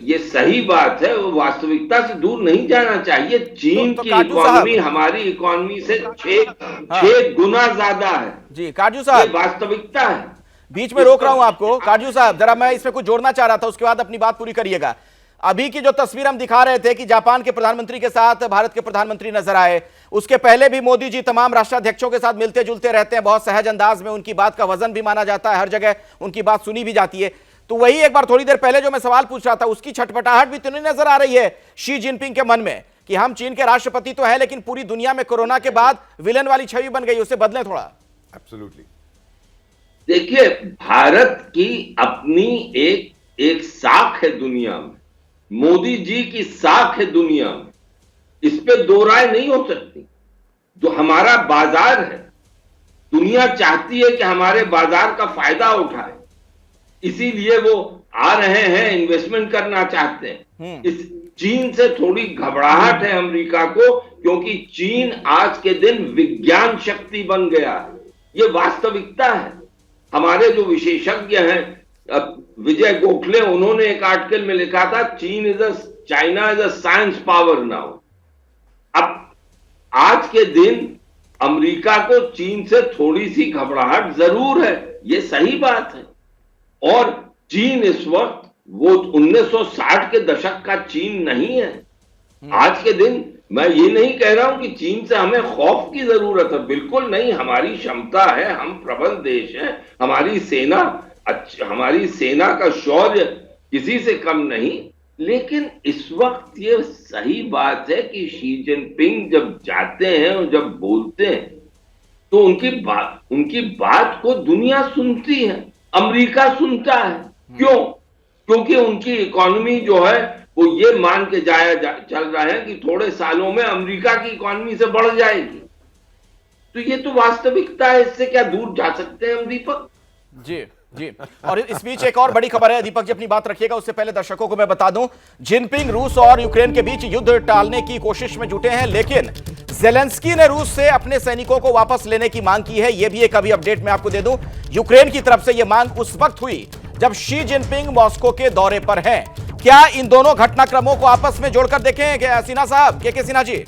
B: ये सही बात है, वो वास्तविकता से दूर नहीं जाना चाहिए। चीन की इकोनॉमी हमारी इकोनॉमी से 6 गुना ज्यादा है।
A: जी काजू साहब,
B: ये वास्तविकता है।
A: बीच में रोक रहा हूं आपको काजू साहब, जरा मैं इसमें कुछ जोड़ना चाह रहा था, उसके बाद अपनी बात पूरी करिएगा। अभी की जो तस्वीर हम दिखा रहे थे कि जापान के प्रधानमंत्री के साथ भारत के प्रधानमंत्री नजर आए, उसके पहले भी मोदी जी तमाम राष्ट्राध्यक्षों के साथ मिलते जुलते रहते हैं, बहुत सहज अंदाज में, उनकी बात का वजन भी माना जाता है, हर जगह उनकी बात सुनी भी जाती है। तो वही एक बार थोड़ी देर पहले जो मैं सवाल पूछ रहा था, उसकी छटपटाहट भी तो नहीं नजर आ रही है शी जिनपिंग के मन में कि हम चीन के राष्ट्रपति तो है, लेकिन पूरी दुनिया में कोरोना के बाद विलन वाली छवि बन गई, उसे बदलें थोड़ा।
D: एब्सोल्युटली।
B: देखिए, भारत की अपनी एक साख है दुनिया में, मोदी जी की साख है दुनिया में, इस पे दो राय नहीं हो सकती। जो हमारा बाजार है, दुनिया चाहती है कि हमारे बाजार का फायदा उठाए, इसीलिए वो आ रहे हैं, इन्वेस्टमेंट करना चाहते हैं। इस चीन से थोड़ी घबराहट है अमेरिका को, क्योंकि चीन आज के दिन विज्ञान शक्ति बन गया है। ये वास्तविकता है। हमारे जो विशेषज्ञ हैं, विजय गोखले, उन्होंने एक आर्टिकल में लिखा था, China is a science power now. अब आज के दिन अमेरिका को चीन से थोड़ी सी घबराहट जरूर है, ये सही बात है। और चीन इस वक्त वो 1960 के दशक का चीन नहीं है। आज के दिन मैं ये नहीं कह रहा हूं कि चीन से हमें खौफ की जरूरत है, बिल्कुल नहीं। हमारी क्षमता है, हम प्रबल देश हैं, हमारी सेना का शौर्य किसी से कम नहीं। लेकिन इस वक्त ये सही बात है कि शी जिनपिंग जब जाते हैं और जब बोलते हैं तो उनकी बात को दुनिया सुनती है, अमेरिका सुनता है। क्यों? क्योंकि उनकी इकोनॉमी जो है वो ये मान के चल रहा है कि थोड़े सालों में अमेरिका की इकोनॉमी से बढ़ जाएगी। तो ये तो वास्तविकता है, इससे क्या दूर जा सकते हैं हम दीपक?
A: जी जी। और इस बीच एक और बड़ी खबर है, दीपक जी अपनी बात रखिएगा, उससे पहले दर्शकों को मैं बता दूं, जिनपिंग रूस और यूक्रेन के बीच युद्ध टालने की कोशिश में जुटे हैं, लेकिन जेलेंस्की ने रूस से अपने सैनिकों को वापस लेने की मांग की है। यह भी एक अभी अपडेट मैं आपको दे दूं, यूक्रेन की तरफ से यह मांग उस वक्त हुई जब शी जिनपिंग मॉस्को के दौरे पर हैं। क्या इन दोनों घटनाक्रमों को आपस में जोड़कर देखें क्या सिन्हा साहब, के सिन्हा जी?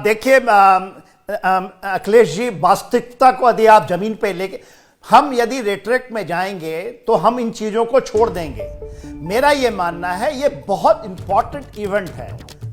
C: देखिए अखिलेश जी, वास्तविकता को यदि आप जमीन पे लेके, हम यदि रेटरिक में जाएंगे तो हम इन चीजों को छोड़ देंगे। मेरा यह मानना है ये बहुत इंपॉर्टेंट इवेंट है,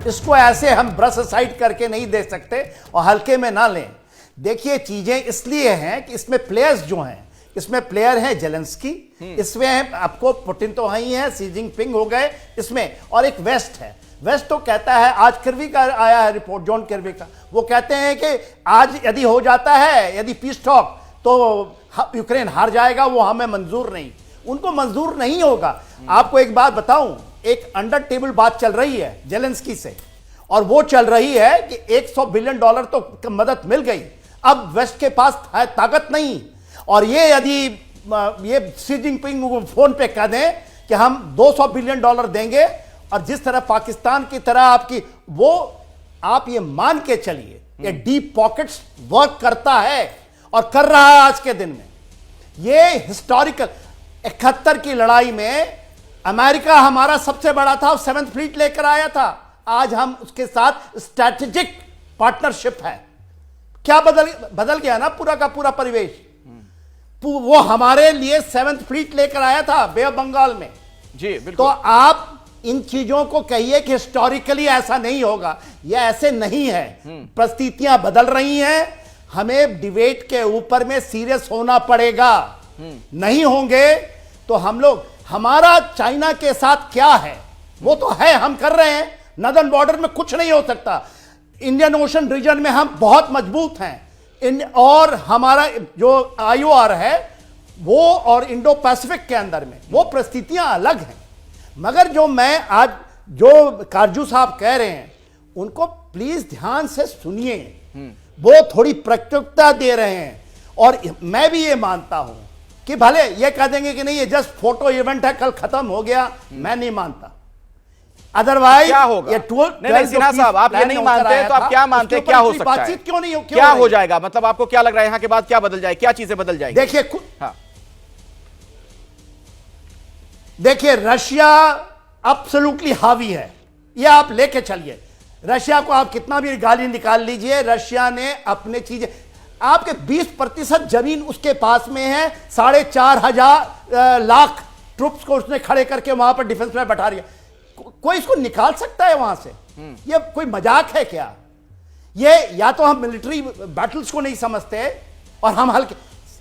C: इसको ऐसे हम ब्रश साइड करके नहीं दे सकते और हल्के में ना लें। देखिए, चीजें इसलिए हैं कि इसमें प्लेयर्स जो हैं, इसमें प्लेयर हैं जेलेंस्की, इसमें आपको पुतिन तो ही है, शी जिनपिंग हो गए इसमें, और एक वेस्ट है। वेस्ट तो कहता है, आज किर्वी का आया है रिपोर्ट, जॉन किर्वी का, वो कहते हैं कि आज यदि हो जाता है, यदि पीस टॉक, तो यूक्रेन हार जाएगा, वो हमें मंजूर नहीं, उनको मंजूर नहीं होगा। आपको एक बात बताऊं, एक अंडर टेबल बात चल रही है जेलेंस्की से, और वो चल रही है कि $100 बिलियन तो मदद मिल गई, अब वेस्ट के पास ताकत नहीं। और ये यदि ये शी जिनपिंग फोन पे कह दें कि हम $200 बिलियन देंगे, और जिस तरह पाकिस्तान की तरह आपकी वो, आप ये मान के चलिए ये डीप पॉकेट्स वर्क करता है और कर रहा है आज के दिन में। ये हिस्टोरिकल 71 की लड़ाई में अमेरिका हमारा सबसे बड़ा था, 7th फ्लीट लेकर आया था, आज हम उसके साथ स्ट्रैटेजिक पार्टनरशिप है। क्या बदल गया ना पूरा का पूरा परिवेश। वो हमारे लिए 7th फ्लीट लेकर आया था बे ऑफ बंगाल में।
A: जी बिल्कुल।
C: तो आप इन चीजों को कहिए कि हिस्टोरिकली ऐसा नहीं होगा, यह ऐसे नहीं है, परिस्थितियां बदल रही हैं, हमें डिबेट के ऊपर में सीरियस होना पड़ेगा। नहीं होंगे तो हम लोग, हमारा चाइना के साथ क्या है वो तो है, हम कर रहे हैं, नॉर्दर्न बॉर्डर में कुछ नहीं हो सकता, इंडियन ओशन रीजन में हम बहुत मजबूत हैं, और हमारा जो IOR है वो, और इंडो पैसिफिक के अंदर में वो परिस्थितियां अलग हैं। मगर जो मैं आज जो कारजू साहब कह रहे हैं उनको प्लीज ध्यान से सुनिए, वो थोड़ी प्राथमिकता दे रहे हैं। और मैं भी ये मानता हूं कि भले ये कह देंगे कि नहीं ये जस्ट फोटो इवेंट है, कल खत्म हो गया, मैं नहीं मानता। अदरवाइज
A: क्या होगा? नहीं सिन्हा साहब, आप ये नहीं मानते तो आप क्या मानते हैं क्या हो सकता है?
C: बातचीत क्यों नहीं हो?
A: क्या हो जाएगा? मतलब आपको क्या लग रहा है यहां के बाद क्या बदल जाए, क्या चीजें बदल जाएंगी?
C: देखिए रशिया एब्सोल्युटली हावी है, ये आप लेके चलिए। रशिया को आप कितना भी गाली निकाल लीजिए, रशिया ने अपने चीजें, आपके 20% जमीन उसके पास में है, 4,500 लाख ट्रुप्स को उसने खड़े करके वहां पर डिफेंस में बैठा दिया। कोई इसको निकाल सकता है वहां से? ये कोई मजाक है क्या? ये या तो हम मिलिट्री बैटल्स को नहीं समझते और हम हल्के,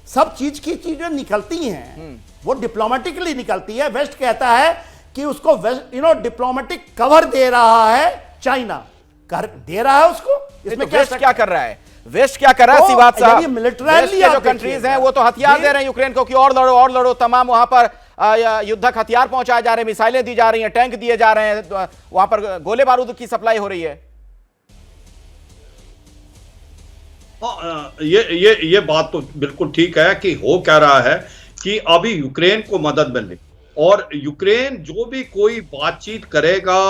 C: सब चीज की चीजें निकलती हैं, वो डिप्लोमेटिकली निकलती है। वेस्ट कहता है कि उसको डिप्लोमेटिक कवर दे रहा है चाइना, दे रहा है उसको। इसमें
A: क्या कर रहा है? वेस्ट क्या कर रहा है? सिवात साहब,
C: मिलिट्री
A: जो कंट्रीज हैं वो तो हथियार दे रहे हैं यूक्रेन को कि और लड़ो, तमाम वहां पर युद्धक हथियार पहुंचाए जा रहे हैं, मिसाइलें दी जा रही हैं, टैंक दिए जा रहे हैं, वहां पर गोले बारूद की सप्लाई हो रही है।
E: ये बात तो बिल्कुल ठीक है कि हो क्या रहा है कि अभी यूक्रेन को मदद मिल रही, और यूक्रेन जो भी कोई बातचीत करेगा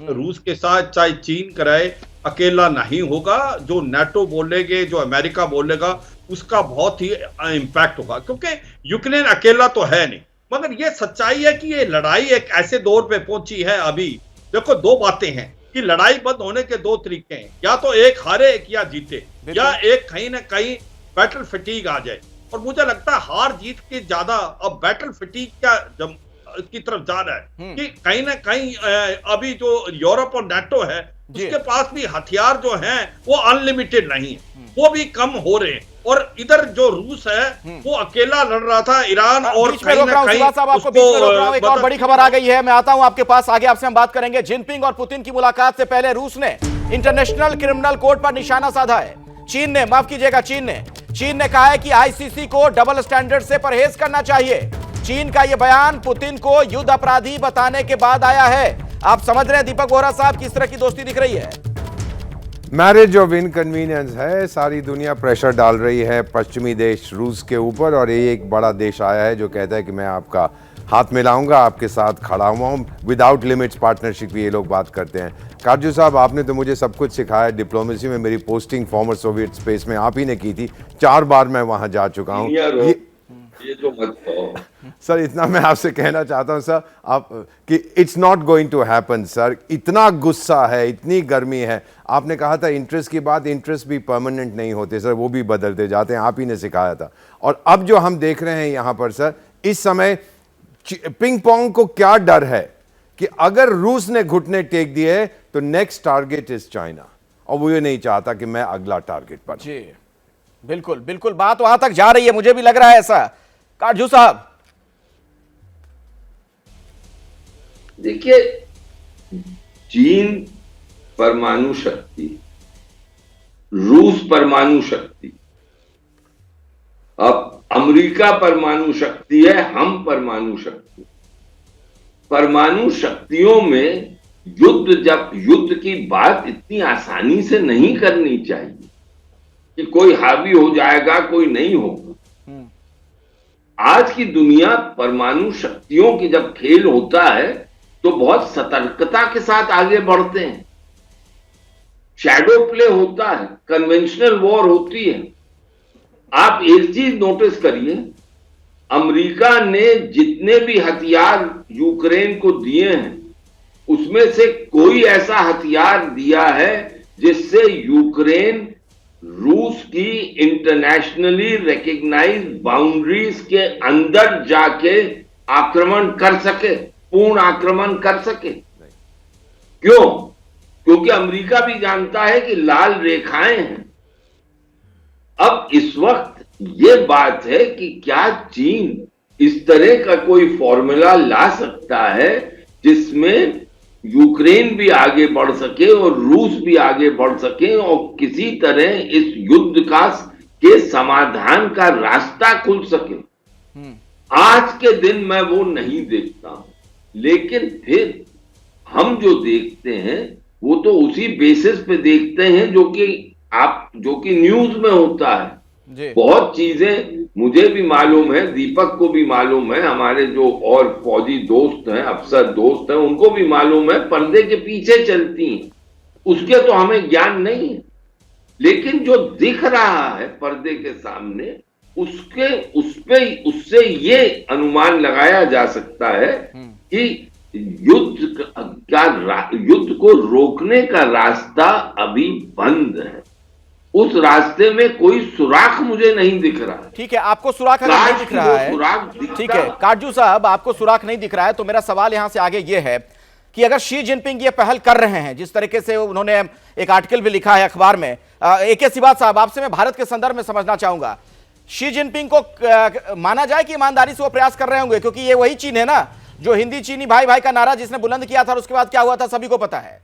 E: रूस के साथ, चाहे चीन कराए, अकेला नहीं होगा। जो नाटो बोलेगे, जो अमेरिका बोलेगा, उसका बहुत ही इंपैक्ट होगा, क्योंकि यूक्रेन अकेला तो है नहीं। मगर ये सच्चाई है कि ये लड़ाई एक ऐसे दौर पे पहुंची है अभी। देखो, दो बातें हैं कि लड़ाई बंद होने के दो तरीके हैं, या तो एक हारे एक या जीते, या एक कहीं ना कहीं बैटल फटीग आ जाए। और मुझे लगता है हार जीत के ज्यादा अब बैटल फटीग की तरफ जा रहा है कि कहीं ना कहीं अभी जो यूरोप और नाटो है उसके पास भी हथियार जो हैं वो अनलिमिटेड नहीं है, वो भी कम हो रहे हैं। और इधर जो रूस है वो अकेला लड़ रहा था ईरान और
A: कहीं ना कहीं एक और बड़ी खबर आ गई है, मैं आता हूं आपके पास, आगे आपसे हम बात करेंगे। जिनपिंग और पुतिन की मुलाकात से पहले रूस ने इंटरनेशनल क्रिमिनल कोर्ट पर निशाना साधा है। चीन ने, माफ कीजिएगा, चीन ने कहा है कि आईसीसी को डबल स्टैंडर्ड से परहेज करना चाहिए। चीन का यह बयान पुतिन को युद्ध अपराधी बताने के बाद आया है। आप समझ रहे हैं दीपक बोहरा साहब किस तरह की दोस्ती दिख रही है?
D: मैरिज ऑफ इनकन्वीनियंस है, सारी दुनिया प्रेशर डाल रही है पश्चिमी देश रूस के ऊपर, और ये एक बड़ा देश आया है जो कहता है कि मैं आपका हाथ मिलाऊंगा, आपके साथ खड़ा हुआ हूँ, विदाउट लिमिट्स पार्टनरशिप की ये लोग बात करते हैं। काजू साहब, आपने तो मुझे सब कुछ सिखाया डिप्लोमेसी में। मेरी पोस्टिंग फॉर्मर सोवियत स्पेस में आप ही ने की थी, 4 बार मैं वहां जा चुका हूँ।
B: ये तो मत कहो
D: सर, इतना मैं आपसे कहना चाहता हूं सर, आप कि it's not going to happen sir. इतना गुस्सा है, इतनी गर्मी है। आपने कहा था इंटरेस्ट की बात, इंटरेस्ट भी परमानेंट नहीं होते सर, वो भी बदलते जाते हैं, आप ही ने सिखाया था। और अब जो हम देख रहे हैं यहां पर सर, इस समय पिंग पोंग को क्या डर है कि अगर रूस ने घुटने टेक दिए तो नेक्स्ट टारगेट इज चाइना, और वो ये नहीं चाहता कि मैं अगला टारगेट पर।
A: जी बिल्कुल बिल्कुल, बात वहां तक जा रही है, मुझे भी लग रहा है ऐसा। काजू साहब,
B: देखिए, चीन परमाणु शक्ति, रूस परमाणु शक्ति, अब अमेरिका परमाणु शक्ति है, हम परमाणु शक्ति। परमाणु शक्तियों में युद्ध की बात इतनी आसानी से नहीं करनी चाहिए कि कोई हावी हो जाएगा, कोई नहीं होगा। आज की दुनिया परमाणु शक्तियों की जब खेल होता है तो बहुत सतर्कता के साथ आगे बढ़ते हैं। शैडो प्ले होता है, कन्वेंशनल वॉर होती है। आप एक चीज नोटिस करिए, अमेरिका ने जितने भी हथियार यूक्रेन को दिए हैं उसमें से कोई ऐसा हथियार दिया है जिससे यूक्रेन रूस की इंटरनेशनली रिकॉग्नाइज्ड बाउंड्रीज के अंदर जाके आक्रमण कर सके, पूर्ण आक्रमण कर सके। क्यों? क्योंकि अमेरिका भी जानता है कि लाल रेखाएं हैं। अब इस वक्त ये बात है कि क्या चीन इस तरह का कोई फॉर्मूला ला सकता है जिसमें यूक्रेन भी आगे बढ़ सके और रूस भी आगे बढ़ सके और किसी तरह इस युद्ध के समाधान का रास्ता खुल सके। आज के दिन मैं वो नहीं देखता हूं, लेकिन फिर हम जो देखते हैं वो तो उसी बेसिस पे देखते हैं जो कि न्यूज में होता है। बहुत चीजें मुझे भी मालूम है, दीपक को भी मालूम है, हमारे जो और फौजी दोस्त हैं, अफसर दोस्त हैं, उनको भी मालूम है, पर्दे के पीछे चलती हैं, उसके तो हमें ज्ञान नहीं है। लेकिन जो दिख रहा है पर्दे के सामने, उससे ये अनुमान लगाया जा सकता है कि युद्ध को रोकने का रास्ता अभी बंद है। उस रास्ते में कोई सुराख मुझे नहीं दिख रहा।
A: ठीक है, आपको सुराख अगर नहीं दिख रहा है, ठीक है काटजू साहब, आपको सुराख नहीं दिख रहा है, तो मेरा सवाल यहां से आगे ये है कि अगर शी जिनपिंग ये पहल कर रहे हैं, जिस तरीके से उन्होंने एक आर्टिकल भी लिखा है अखबार में, AK सिवात साहब, आपसे मैं भारत के संदर्भ में समझना चाहूंगा, शी जिनपिंग को माना जाए कि ईमानदारी से वो प्रयास कर रहे होंगे, क्योंकि ये वही चीन है ना जो हिंदी चीनी भाई भाई का नारा जिसने बुलंद किया था और उसके बाद क्या हुआ था सभी को पता है।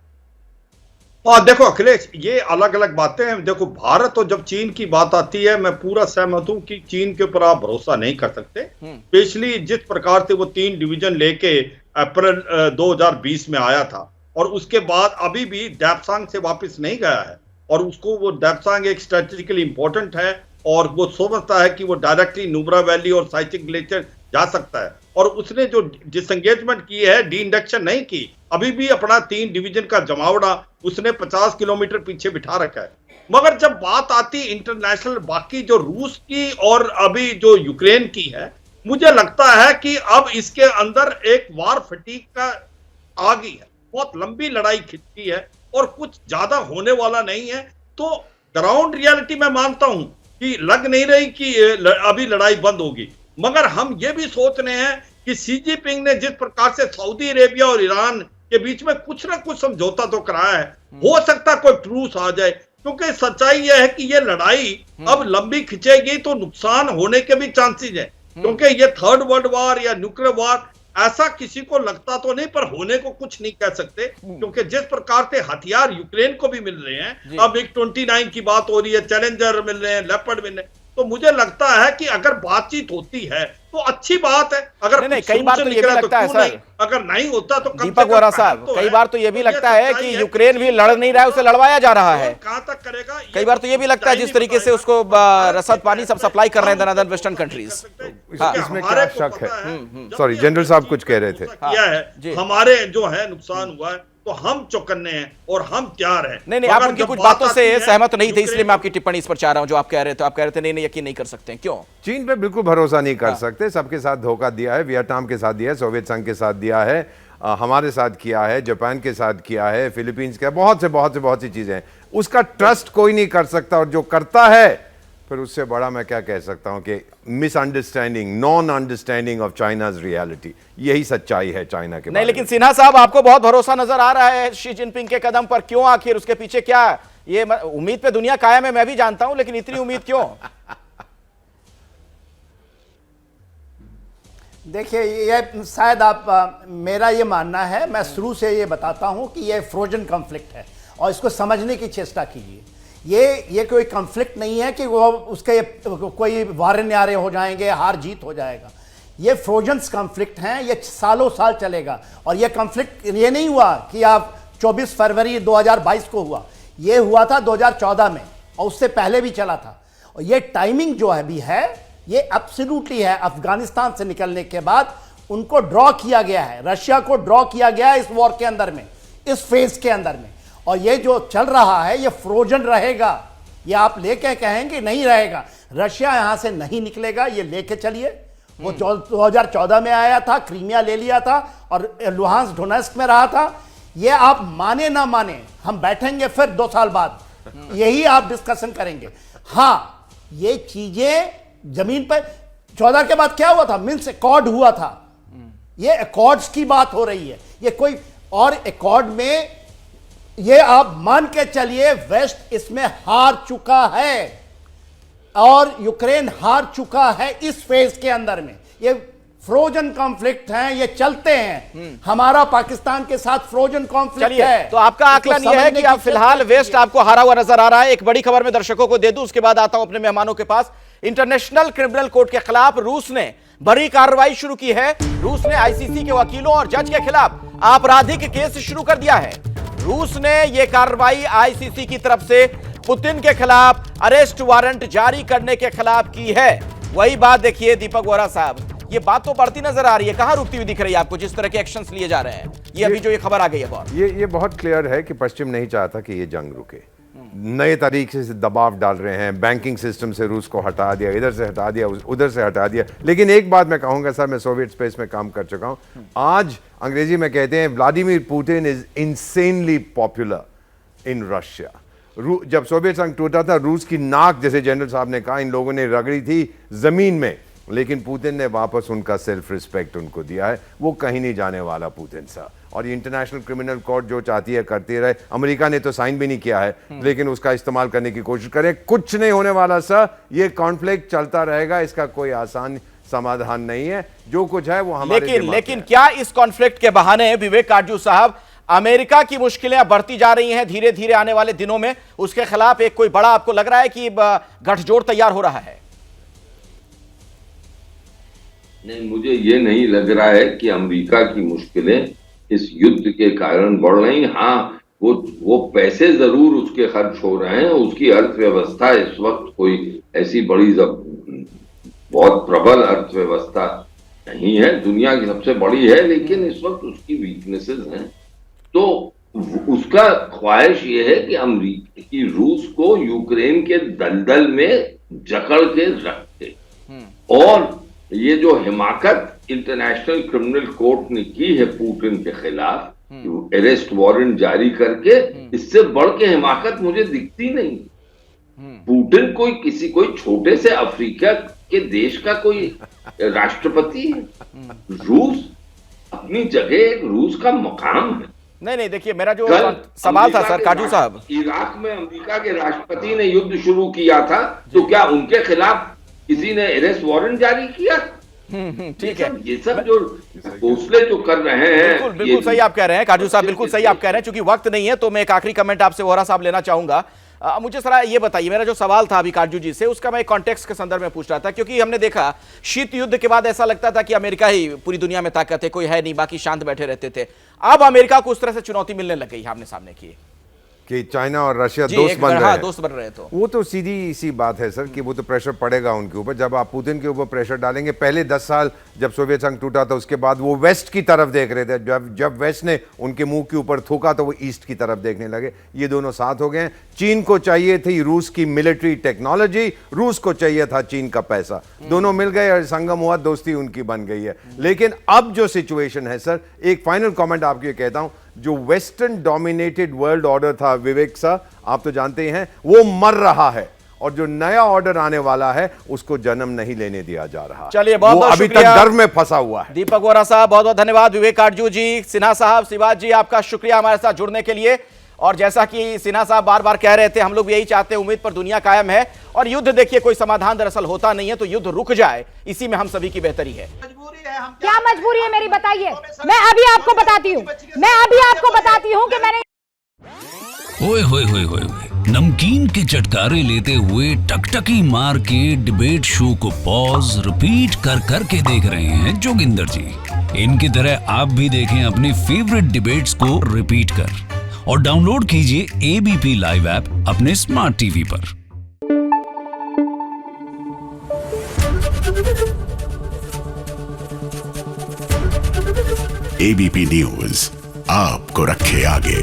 E: देखो अखिलेश, ये अलग अलग बातें हैं। देखो भारत और जब चीन की बात आती है, मैं पूरा सहमत हूं कि चीन के ऊपर आप भरोसा नहीं कर सकते। स्पेशली जिस प्रकार से वो 3 डिवीजन लेके अप्रैल 2020 में आया था और उसके बाद अभी भी डैपसांग से वापस नहीं गया है, और उसको वो डैपसांग एक स्ट्रेटेजिकली इंपॉर्टेंट है और वो समझता है कि वो डायरेक्टली नुब्रा वैली और साइचिंग ग्लेशियर जा सकता है, और उसने जो डिसएंगेजमेंट की है, डी इंडक्शन नहीं की, अभी भी अपना 3 डिवीजन का जमावड़ा उसने 50 किलोमीटर पीछे बिठा रखा है। मगर जब बात आती इंटरनेशनल बाकी जो रूस की और अभी जो यूक्रेन की है, मुझे लगता है कि अब इसके अंदर एक वार फटीक का आ गई है, बहुत लंबी लड़ाई खिंचती है और कुछ ज्यादा होने वाला नहीं है। तो ग्राउंड रियलिटी में मानता हूं कि लग नहीं रही कि अभी लड़ाई बंद होगी, मगर हम ये भी सोच रहे हैं कि शी जिनपिंग ने जिस प्रकार से सऊदी अरेबिया और ईरान के बीच में कुछ ना कुछ समझौता तो कराया है, हो सकता कोई ट्रूस आ जाए, क्योंकि सच्चाई यह है कि ये लड़ाई अब लंबी खिंचेगी तो नुकसान होने के भी चांसेस है, क्योंकि ये 3rd वर्ल्ड वॉर या न्यूक्लियर वॉर ऐसा किसी को लगता तो नहीं, पर होने को कुछ नहीं कह सकते, क्योंकि जिस प्रकार से हथियार यूक्रेन को भी मिल रहे हैं, अब एक 29 की बात हो रही है, चैलेंजर मिल रहे हैं, लेपर्ड मिल रहे हैं, तो मुझे लगता है कि अगर बातचीत होती है तो अच्छी बात है। अगर
A: नहीं, कई बार तो ये भी लगता है सर,
E: अगर नहीं होता तो
A: दीपक वोरा साहब, कई बार तो ये भी लगता है कि यूक्रेन भी लड़ नहीं रहा है, उसे लड़वाया जा रहा है।
E: कहां तक करेगा?
A: कई बार तो ये भी लगता है जिस तरीके से उसको रसद पानी सब सप्लाई कर रहे हैं अदर वेस्टर्न कंट्रीज।
D: इसमें क्या शक है? सॉरी, जनरल साहब कुछ कह रहे थे।
E: किया है हमारे जो है नुकसान हुआ है, तो हम चौकन्ने हैं और हम तैयार हैं।
A: नहीं, आप उनकी कुछ बातों से सहमत नहीं थे, इसलिए मैं आपकी टिप्पणी इस पर चाह रहा हूं। जो आप कह रहे थे, आप कह रहे थे नहीं यकीन नहीं कर सकते, क्यों?
D: चीन पे बिल्कुल भरोसा नहीं कर सकते। सबके साथ धोखा दिया है, वियतनाम के साथ दिया है, सोवियत संघ के साथ दिया है, हमारे साथ किया है, जापान के साथ किया है, फिलीपींस का, बहुत सी चीजें हैं। उसका ट्रस्ट कोई नहीं कर सकता, और जो करता है फिर उससे बड़ा मैं क्या कह सकता हूं कि misunderstanding, non understanding of China's reality, यही सच्चाई है चाइना के।
A: नहीं, लेकिन सिन्हा साहब, आपको बहुत भरोसा नजर आ रहा है शी जिनपिंग के कदम पर, क्यों? आखिर उसके पीछे क्या? ये उम्मीद पे दुनिया कायम है, मैं भी जानता हूं, लेकिन इतनी उम्मीद क्यों?
C: देखिए, ये शायद आप मेरा ये मानना है, मैं शुरू से ये बताता हूं कि ये फ्रोजन कॉन्फ्लिक्ट है और इसको समझने की चेष्टा कीजिए। ये कोई कॉन्फ्लिक्ट नहीं है कि वो उसके कोई वारे न्यारे हो जाएंगे, हार जीत हो जाएगा। ये फ्रोजन कॉन्फ्लिक्ट हैं, ये सालों साल चलेगा। और ये कॉन्फ्लिक्ट ये नहीं हुआ कि आप 24 फरवरी 2022 को हुआ, ये हुआ था 2014 में और उससे पहले भी चला था। और ये टाइमिंग जो है भी है, ये एब्सोल्युटली है। अफगानिस्तान से निकलने के बाद उनको ड्रॉ किया गया है, रशिया को ड्रॉ किया गया है इस वॉर के अंदर में, इस फेज के अंदर में। और ये जो चल रहा है ये फ्रोजन रहेगा, ये आप लेके कहेंगे नहीं रहेगा। रशिया यहां से नहीं निकलेगा, ये लेके चलिए। वो 2014 में आया था, क्रीमिया ले लिया था और लुहांस्क डोनेस्क में रहा था। ये आप माने ना माने, हम बैठेंगे फिर 2 साल बाद, यही आप डिस्कशन करेंगे। हाँ, ये चीजें जमीन पर 14 के बाद क्या हुआ था, मिन्स एकॉर्ड हुआ था, ये एकॉर्ड्स की बात हो रही है। ये कोई और एकॉर्ड में, ये आप मान के चलिए वेस्ट इसमें हार चुका है और यूक्रेन हार चुका है इस फेज के अंदर में। ये फ्रोजन कॉन्फ्लिक्ट हैं, ये चलते हैं। हमारा पाकिस्तान के साथ फ्रोजन कॉन्फ्लिक्ट है।
A: तो आपका आकलन यह है कि आप फिलहाल वेस्ट आपको हारा हुआ नजर आ रहा है। एक बड़ी खबर में दर्शकों को दे दूं, उसके बाद आता हूं अपने मेहमानों के पास। इंटरनेशनल क्रिमिनल कोर्ट के खिलाफ रूस ने बड़ी कार्रवाई शुरू की है। रूस ने आईसीसी के वकीलों और जज के खिलाफ आपराधिक केस शुरू कर दिया है। रूस ने यह कार्रवाई आईसीसी की तरफ से पुतिन के खिलाफ अरेस्ट वारंट जारी करने के खिलाफ की है। वही बात देखिए दीपक वोरा साहब, ये बात तो बढ़ती नजर आ रही है, कहां रुकती हुई दिख रही है आपको जिस तरह के एक्शंस लिए जा रहे हैं? ये अभी जो ये खबर आ गई है बहुत,
D: ये बहुत क्लियर है कि पश्चिम नहीं चाहता कि ये जंग रुके। नए तरीके से दबाव डाल रहे हैं, बैंकिंग सिस्टम से रूस को हटा दिया, इधर से हटा दिया, उधर से हटा दिया। लेकिन एक बात मैं कहूंगा सर, मैं सोवियत स्पेस में काम कर चुका हूं, आज अंग्रेजी में कहते हैं Vladimir Putin is insanely popular in Russia. जब सोवियत संघ टूटा था, रूस की नाक, जैसे जनरल साहब ने कहा, इन लोगों ने रगड़ी थी जमीन में, लेकिन पुतिन ने वापस उनका सेल्फ रिस्पेक्ट उनको दिया है। वो कहीं नहीं जाने वाला पुतिन साहब। और ये इंटरनेशनल क्रिमिनल कोर्ट जो चाहती है करती रहे। अमेरिका ने तो साइन भी नहीं किया है, लेकिन उसका इस्तेमाल करने की कोशिश करें। कुछ नहीं होने वाला सर, ये कॉन्फ्लिक्ट चलता रहेगा, इसका कोई आसान समाधान नहीं है। जो कुछ है वो हमारे
A: लेकिन क्या इस कॉन्फ्लिक्ट के बहाने विवेक काटजू साहब अमेरिका की मुश्किलें बढ़ती जा रही हैं धीरे धीरे आने वाले दिनों में, उसके खिलाफ एक कोई बड़ा आपको लग रहा है कि गठजोड़ तैयार हो रहा है?
B: नहीं, मुझे ये नहीं लग रहा है कि अमेरिका की मुश्किलें इस युद्ध के कारण बढ़ रही। हाँ, वो पैसे जरूर उसके खर्च हो रहे हैं, उसकी अर्थव्यवस्था इस वक्त कोई ऐसी बड़ी बहुत प्रबल अर्थव्यवस्था नहीं है, दुनिया की सबसे बड़ी है, लेकिन इस वक्त उसकी वीकनेसेस हैं। तो उसका ख्वाहिश ये है कि अमेरिका की रूस को यूक्रेन के दलदल में जकड़ के रखे। और ये जो हिमाकत इंटरनेशनल क्रिमिनल कोर्ट ने की है पुतिन के खिलाफ, अरेस्ट वारंट जारी करके, इससे बढ़ के हिमाकत मुझे दिखती नहीं। पुतिन कोई छोटे से अफ्रीका के देश का कोई राष्ट्रपति है। रूस अपनी जगह, रूस का मकाम है।
A: नहीं, देखिए मेरा जो सवाल था सर काटजू साहब,
B: इराक में अमेरिका के राष्ट्रपति ने युद्ध शुरू किया था, तो क्या उनके खिलाफ किसी ने अरेस्ट वारंट जारी किया?
A: ठीक है,
B: ये सब जो हौसले जो कर रहे हैं,
A: बिल्कुल सही आप कह रहे हैं काटजू साहब, बिल्कुल सही आप कह रहे हैं। चूंकि वक्त नहीं है तो मैं एक आखिरी कमेंट आपसे वोरा साहब लेना चाहूंगा। मुझे सर ये बताइए, मेरा जो सवाल था अभी काटजू जी से, उसका मैं कॉन्टेक्स्ट के संदर्भ में पूछ रहा था, क्योंकि हमने देखा शीत युद्ध के बाद ऐसा लगता था कि अमेरिका ही पूरी दुनिया में ताकत है, कोई है नहीं, बाकी शांत बैठे रहते थे। अब अमेरिका को उस तरह से चुनौती मिलने लग गई आमने सामने की
D: कि चाइना और रशिया दोस्त बन रहे हैं।
A: दोस्त बन रहे तो वो
D: तो सीधी सी बात है सर कि वो तो प्रेशर पड़ेगा उनके ऊपर। जब आप पुतिन के ऊपर प्रेशर डालेंगे, पहले 10 साल जब सोवियत संघ टूटा था, उसके बाद वो वेस्ट की तरफ देख रहे थे। जब वेस्ट ने उनके मुंह के ऊपर थूका तो वो ईस्ट की तरफ देखने लगे। ये दोनों साथ हो गए हैं। चीन को चाहिए थी रूस की मिलिट्री टेक्नोलॉजी, रूस को चाहिए था चीन का पैसा। दोनों मिल गए और संगम हुआ, दोस्ती उनकी बन गई है। लेकिन अब जो सिचुएशन है सर, एक फाइनल कमेंट आपको ये कहता हूं, जो वेस्टर्न डोमिनेटेड वर्ल्ड ऑर्डर था विवेक साहब, आप तो जानते ही हैं, वो मर रहा है। और जो नया ऑर्डर आने वाला है उसको जन्म नहीं लेने दिया जा रहा।
A: चलिए, बहुत बहुत
D: अभी तक गर्भ में फंसा हुआ है।
A: दीपक वोरा साहब बहुत बहुत धन्यवाद। विवेक काटजू जी, सिन्हा साहब, शिवाज जी, आपका शुक्रिया हमारे साथ जुड़ने के लिए। और जैसा कि सिन्हा साहब बार बार कह रहे थे, हम लोग यही चाहते हैं, उम्मीद पर दुनिया कायम है। और युद्ध देखिए कोई समाधान दरअसल होता नहीं है, तो युद्ध रुक जाए, इसी में हम सभी की बेहतरी है।
J: क्या मजबूरी है मेरी, बताइए। मैं अभी आपको बताती हूँ कि मैंने
K: ओए होए होए होए, नमकीन के चटकारे लेते हुए टकटकी मार के डिबेट शो को पॉज रिपीट कर करके देख रहे हैं जोगिंदर जी। इनकी तरह आप भी देखें अपनी फेवरेट डिबेट्स को रिपीट कर, और डाउनलोड कीजिए एबीपी लाइव ऐप अपने स्मार्ट टीवी पर।
L: एबीपी न्यूज आपको रखे आगे।